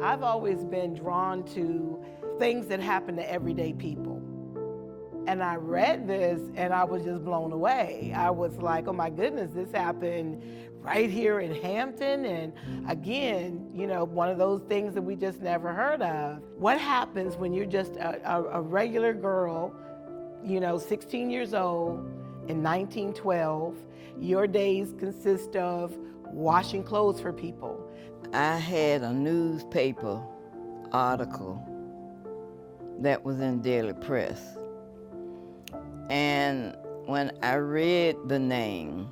I've always been drawn to things that happen to everyday people. And I read this and I was just blown away. I was like, oh my goodness, this happened right here in Hampton. And again, one of those things that we just never heard of. What happens when you're just a regular girl, 16 years old in 1912? Your days consist of washing clothes for people. I had a newspaper article that was in Daily Press. And when I read the name,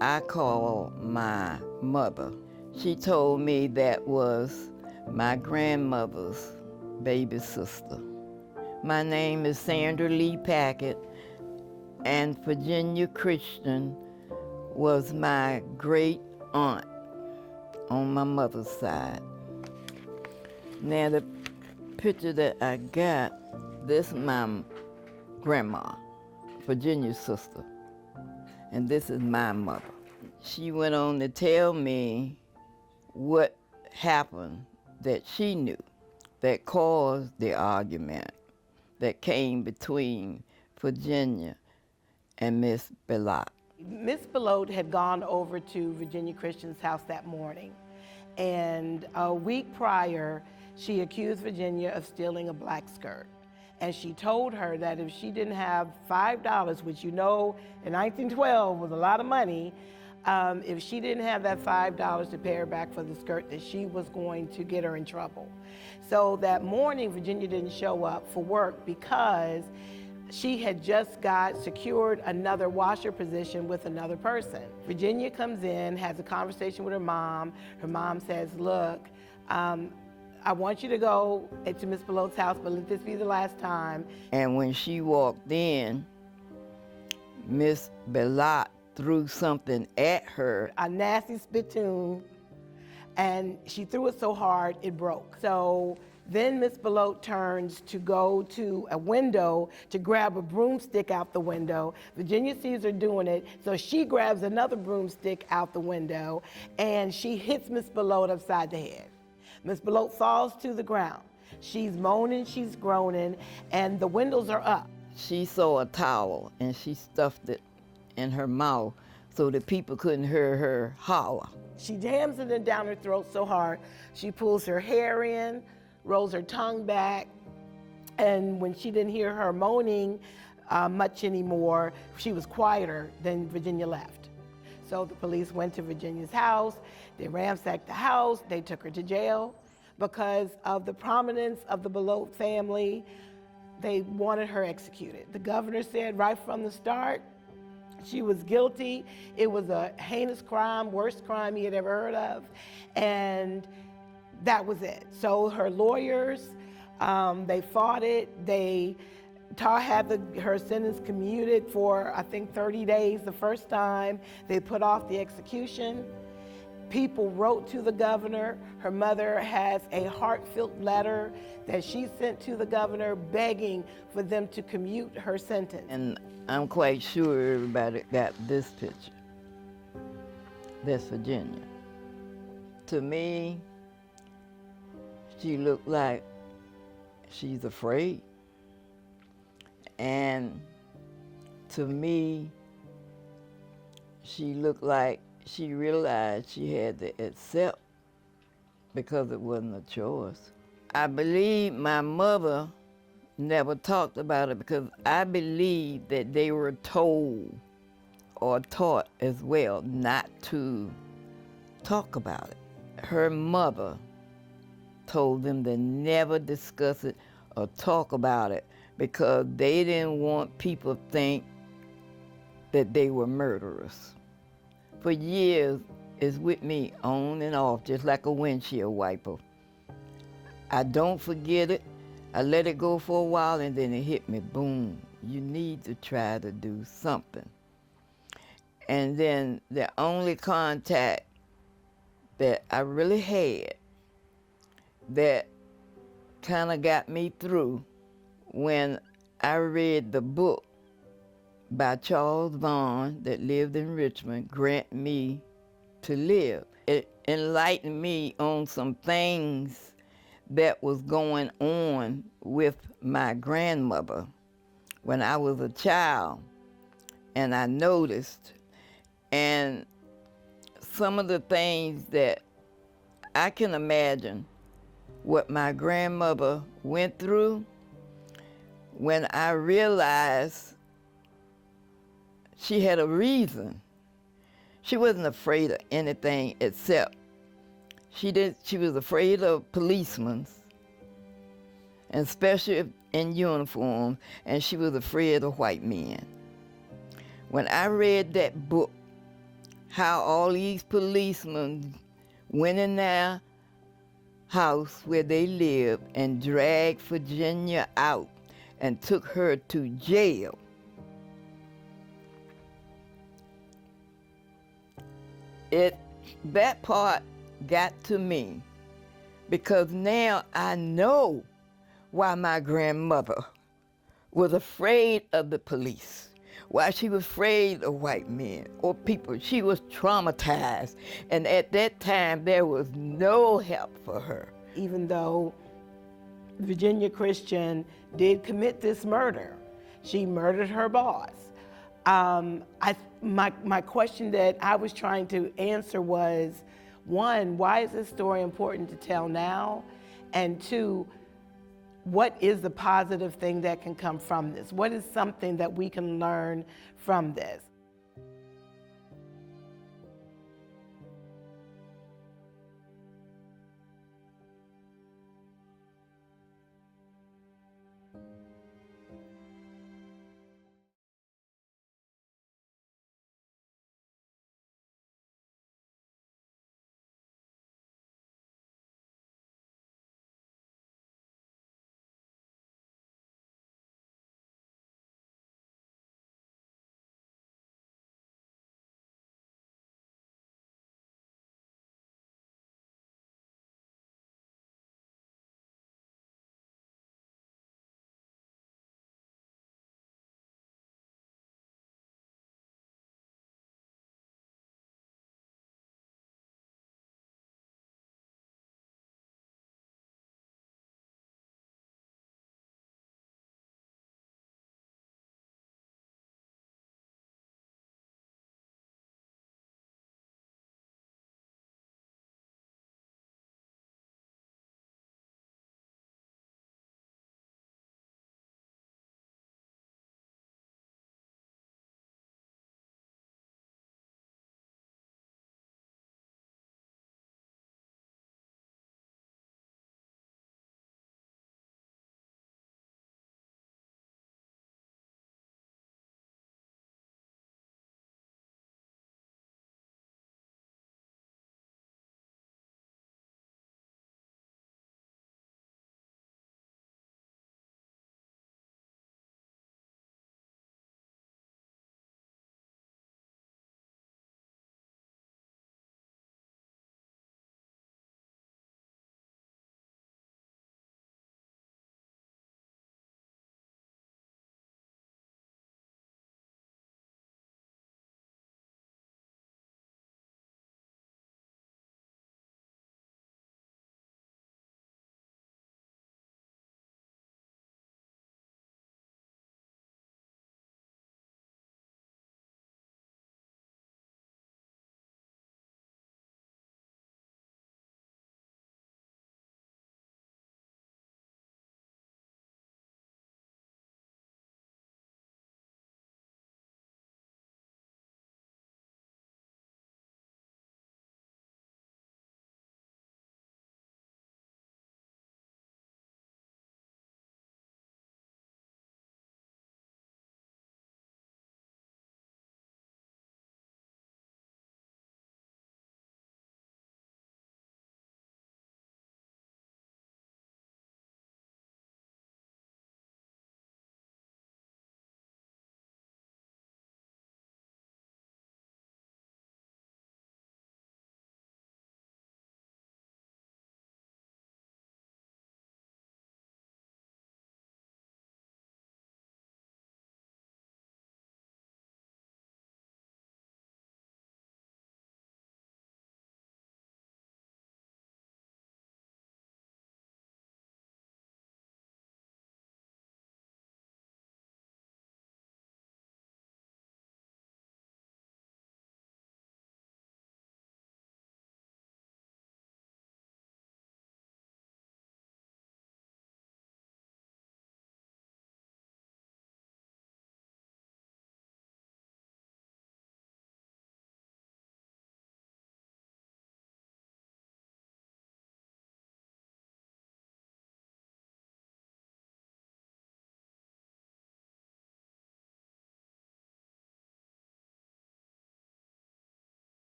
I called my mother. She told me that was my grandmother's baby sister. My name is Sandra Lee Packett, and Virginia Christian was my great aunt on my mother's side. Now the picture that I got, this is my grandma, Virginia's sister, and this is my mother. She went on to tell me what happened that she knew that caused the argument that came between Virginia and Miss Belot. Miss Belot had gone over to Virginia Christian's house that morning, and a week prior, she accused Virginia of stealing a black skirt. And she told her that if she didn't have $5, which in 1912 was a lot of money, if she didn't have that $5 to pay her back for the skirt, that she was going to get her in trouble. So that morning, Virginia didn't show up for work because she had just secured another washer position with another person. Virginia comes in, has a conversation with her mom. Her mom says, look, I want you to go to Miss Belot's house, but let this be the last time. And when she walked in, Miss Belot threw something at her. A nasty spittoon, and she threw it so hard it broke. So then Miss Belot turns to go to a window to grab a broomstick out the window. Virginia sees her doing it, so she grabs another broomstick out the window, and she hits Miss Belot upside the head. Miss Belot falls to the ground. She's moaning, she's groaning, and the windows are up. She saw a towel and she stuffed it in her mouth so that people couldn't hear her holler. She jams it down her throat so hard, she pulls her hair in, rolls her tongue back, and when she didn't hear her moaning much anymore, she was quieter, then Virginia left. So the police went to Virginia's house, they ransacked the house, they took her to jail. Because of the prominence of the Belot family, they wanted her executed. The governor said right from the start, she was guilty. It was a heinous crime, worst crime he had ever heard of, and that was it. So her lawyers, they fought it. They had her sentence commuted for, I think, 30 days the first time. They put off the execution. People wrote to the governor. Her mother has a heartfelt letter that she sent to the governor begging for them to commute her sentence. And I'm quite sure everybody got this picture. That's Virginia. To me, she looked like she's afraid. And to me, she looked like she realized she had to accept because it wasn't a choice. I believe my mother never talked about it because I believe that they were told or taught as well not to talk about it. Her mother told them to never discuss it or talk about it because they didn't want people to think that they were murderers. For years, it's with me on and off, just like a windshield wiper. I don't forget it. I let it go for a while and then it hit me, boom. You need to try to do something. And then the only contact that I really had that kind of got me through when I read the book by Charles Vaughan that lived in Richmond, Grant Me to Live. It enlightened me on some things that was going on with my grandmother when I was a child, and I noticed. And some of the things that I can imagine what my grandmother went through, when I realized she had a reason. She wasn't afraid of anything except she was afraid of policemen, and especially in uniform, and she was afraid of white men. When I read that book, how all these policemen went in their house where they lived and dragged Virginia out and took her to jail. That part got to me, because now I know why my grandmother was afraid of the police, why she was afraid of white men or people. She was traumatized, and at that time there was no help for her. Even though Virginia Christian did commit this murder, she murdered her boss. My question that I was trying to answer was, one, why is this story important to tell now? And two, what is the positive thing that can come from this? What is something that we can learn from this?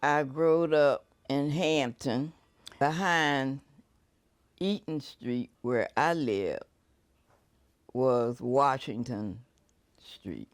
I grew up in Hampton. Behind Eaton Street, where I lived, was Washington Street.